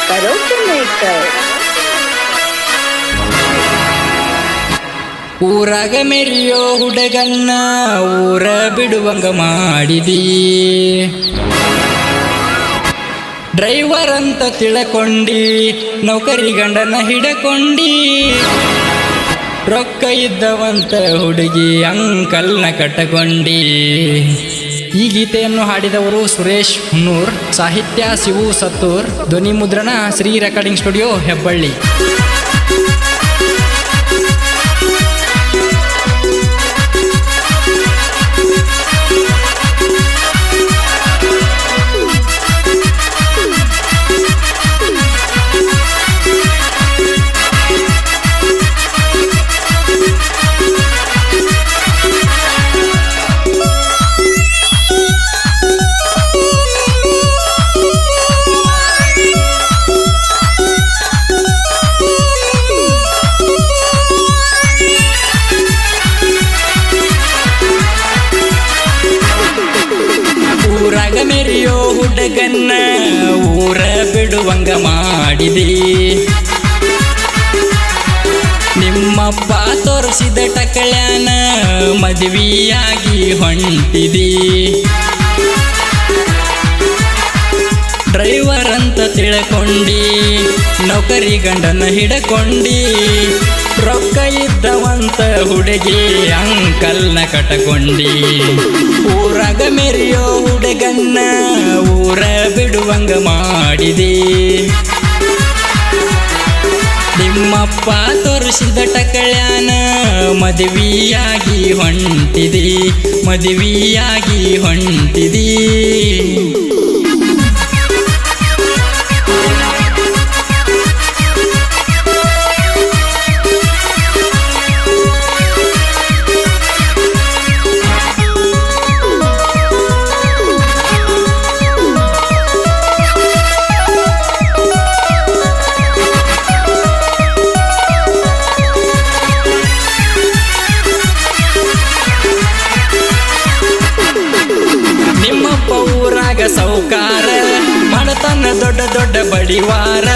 Karaoke maker. ಊರಾಗ ಮೆರಿಯೋ ಹುಡುಗನ್ನ ಊರ ಬಿಡುವಂಗ ಮಾಡಿದಿ, ಡ್ರೈವರ್ ಅಂತ ತಿಳ್ಕೊಂಡಿ, ನೌಕರಿ ಗಂಡನ ಹಿಡಕೊಂಡಿ, ರೊಕ್ಕ ಇದ್ದವಂತ ಹುಡುಗಿ ಅಂಕಲ್ನ ಕಟ್ಟಕೊಂಡಿ. ಈ ಗೀತೆಯನ್ನು ಹಾಡಿದವರು ಸುರೇಶ್ ಹುನ್ನೂರ್, ಸಾಹಿತ್ಯ ಶಿವು ಸತ್ತೂರ್, ಧ್ವನಿ ಮುದ್ರಣ ಶ್ರೀ ರೆಕಾರ್ಡಿಂಗ್ ಸ್ಟುಡಿಯೋ ಹೆಬ್ಬಳ್ಳಿ. ಊರಾಗ ಮೆರಿಯೋ ಹುಡುಗನ್ನ ಊರ ಬಿಡುವಂಗ ಮಾಡಿದಿ, ನಿಮ್ಮಪ್ಪ ತೋರಿಸಿದ ಟಕಳ್ಯಾನ ಮದುವೆಯಾಗಿ ಹೊಂಟಿದಿ, ಡ್ರೈವರ್ ಅಂತ ತಿಳ್ಕೊಂಡಿ, ನೌಕರಿ ಗಂಡನ ಹಿಡಕೊಂಡಿ, ರೊಕ್ಕ ಇದ್ದವಂತ ಹುಡುಗಿ ಅಂಕಲ್ನ ಕಟ್ಟಕೊಂಡಿ. ಊರಾಗ ಮೆರಿಯೋ ಹುಡುಗನ್ನ ಊರ ಬಿಡುವಂಗ ಮಾಡಿದಿ, ನಿಮ್ಮಪ್ಪ ತೋರಿಸಿದ ಟಕಳ್ಯಾನ ಮದುವೆಯಾಗಿ ಹೊಂಟಿದಿ, ಮದುವೆಯಾಗಿ ಹೊಂಟಿದಿ. ಊರಾಗ ಸೌಕಾರ ಮಾಡತನ ದೊಡ್ಡ ದೊಡ್ಡ ಬಡಿವಾರ,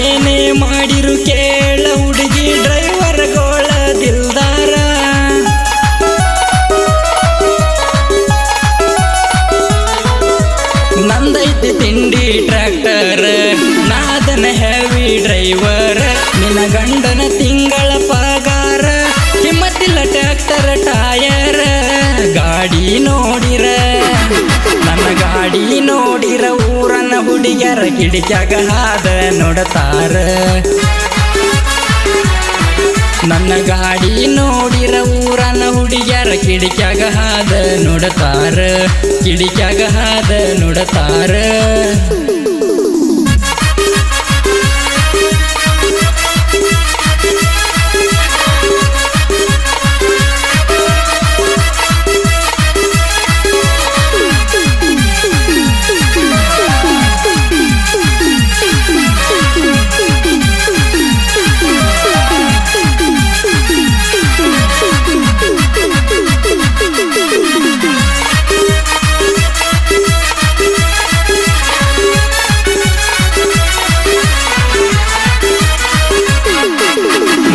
ಏನೇ ಮಾಡಿರು ಕೇಳ ಹುಡುಗಿ ಡ್ರೈವರ್ ಗೋಳ ದಿಲ್ದಾರ. ನಂದೈತಿ ತಿಂಡಿ ಟ್ರ್ಯಾಕ್ಟರ್, ನಾದನ ಹೆವಿ ಡ್ರೈವರ್, ನಿನ್ನ ಗಂಡನ ತಿಂಗಳ ಪಗಾರ, ಕಿಮ್ಮತ್ತಿಲ್ಲ ಟ್ರ್ಯಾಕ್ಟರ್ ಟಯರ್. ಗಾಡಿ ನೋಡಿರ ನನ್ನ ಗಾಡಿ ನೋಡಿರ ಊರನ್ನ ಹುಡುಗ್ಯಾರ ಕಿಡಿಕ್ಯಾಗ ಹಾದ ನೋಡತಾರ, ನನ್ನ ಗಾಡಿ ನೋಡಿರ ಊರನ್ನ ಹುಡುಗ್ಯಾರ ಕಿಡಿಕ್ಯಾಗ ಹಾದ ನೋಡತಾರ, ಕಿಡಿಕ್ಯಾಗ ಹಾದ ನೋಡತಾರ.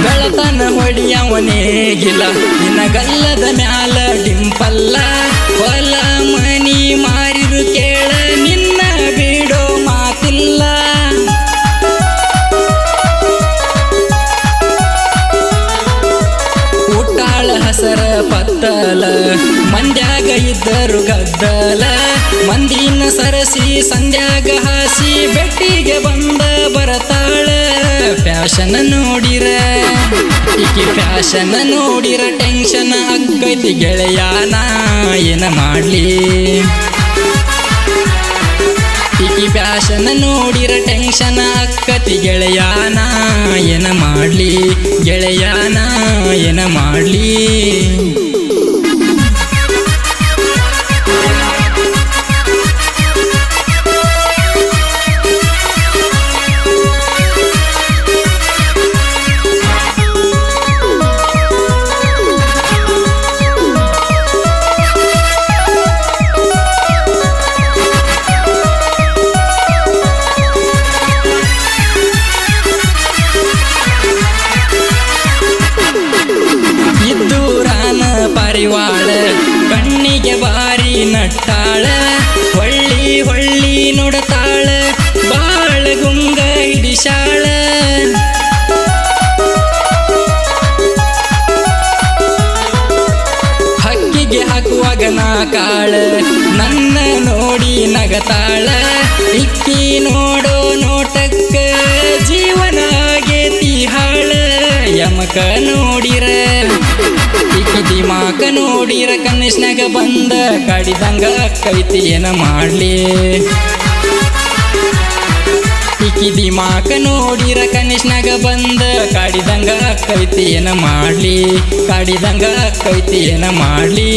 ಬೆಳತನ ಹೊಡಿಯವನೇಗಿಲ್ಲ, ನಿನ್ನ ಗಲ್ಲದ ಮ್ಯಾಲ ಡಿಂಪಲ್ಲ, ಹೊಲ ಮನಿ ಮಾರಿರು ಕೇಳ ನಿನ್ನ ಬಿಡೋ ಮಾತಿಲ್ಲ. ಊಟಾಳ ಹಸರ ಪತ್ತಲ, ಮಂದ್ಯಾಗ ಇದ್ದರು ಗದ್ದಲ, ಮಂದಿನ ಸರಸಿ ಸಂಧ್ಯಾಗ ಹಾಸಿ ಬೆಟ್ಟಿಗೆ ಬಂದ ಬರತಾಳ. ಫ್ಯಾಷನ್ ನೋಡಿರ ಈಕಿ ಫ್ಯಾಷನ್ ನೋಡಿರ ಟೆನ್ಷನ್ ಅಕ್ಕೈತಿ ಗೆಳೆಯಾನ ಏನ ಮಾಡ್ಲಿ. ಈಕಿ ಫ್ಯಾಷನ್ ನೋಡಿರ ಟೆನ್ಷನ್ ಅಕ್ಕತಿ ಗೆಳೆಯಾನ ಏನ ಮಾಡ್ಲಿ, ಗೆಳೆಯಾನ ಏನ ಮಾಡ್ಲಿ. ಕುಂತಾಳ ಹೊಳ್ಳಿ ಹೊಳ್ಳಿ ನೋಡತಾಳ ಬಾಳ ಗುಂಗ ಹಿಡಿಶಾಳ ಹಕ್ಕಿಗೆ ಹಾಕುವಾಗ ನಾ ಕಾಳ ನನ್ನ ನೋಡಿ ನಗತಾಳ ಇಕ್ಕಿ ನೋಡೋ ನೋಟಕ್ಕ ಜೀವನ ಆಗೇತಿ ಹಾಳ ಯಮಕ ನೋಡಿರ ಇಕ್ಕಿ ದಿಮಾಕ ನೋಡಿರ ಕನಸ್ನಾಗ ಬಂದ ಕಾಡಿದಂಗ ಅಕ್ಕೈತಿ ಏನ ಮಾಡ್ಲಿ ಇಕ್ಕಿ ದಿಮಾಕ ನೋಡಿರ ಕನಸ್ನಾಗ ಬಂದ ಕಾಡಿದಂಗ ಅಕ್ಕೈತಿ ಏನ ಮಾಡ್ಲಿ ಕಾಡಿದಂಗ ಅಕ್ಕೈತಿ ಏನ ಮಾಡ್ಲಿ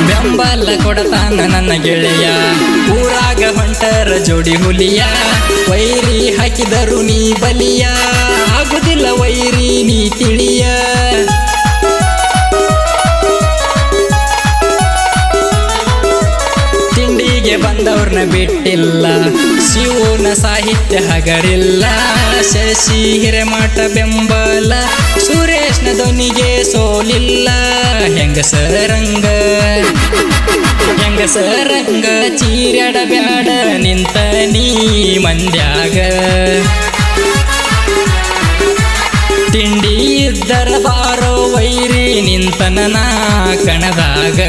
ಬೆಂಬಲ ಕೊಡತಾನ ನನ್ನ ಗೆಳೆಯ ಊರಾಗ ಹೊಂಟರ ಜೋಡಿ ಹುಲಿಯ ವೈರಿ ಹಾಕಿದರು ನೀ ಬಲಿಯ ಆಗುದಿಲ್ಲ ವೈರಿ ನೀ ತಿಳಿಯ ತಿಂಡಿಗೆ ಬಂದವ್ರನ್ನ ಬಿಟ್ಟಿಲ್ಲ ಶಿವನ ಸಾಹಿತ್ಯ ಹಗರಿಲ್ಲ ಶಶಿ ಹಿರೇಮಠ ಬೆಂಬಲ ಸುರೇಶ್ನ ಧ್ವನಿಗೆ ಸೋಲಿಲ್ಲ ಹೆಂಗಸರಂಗ ಚೀರ್ಯಾಡ ಬ್ಯಾಡ ನಿಂತ ನೀ ಮಂದ್ಯಾಗ ತಿಂಡಿ ಇದ್ದರ ಬಾರೋ ವೈರಿ ನಿಂತನ ನಾ ಕಣದಾಗ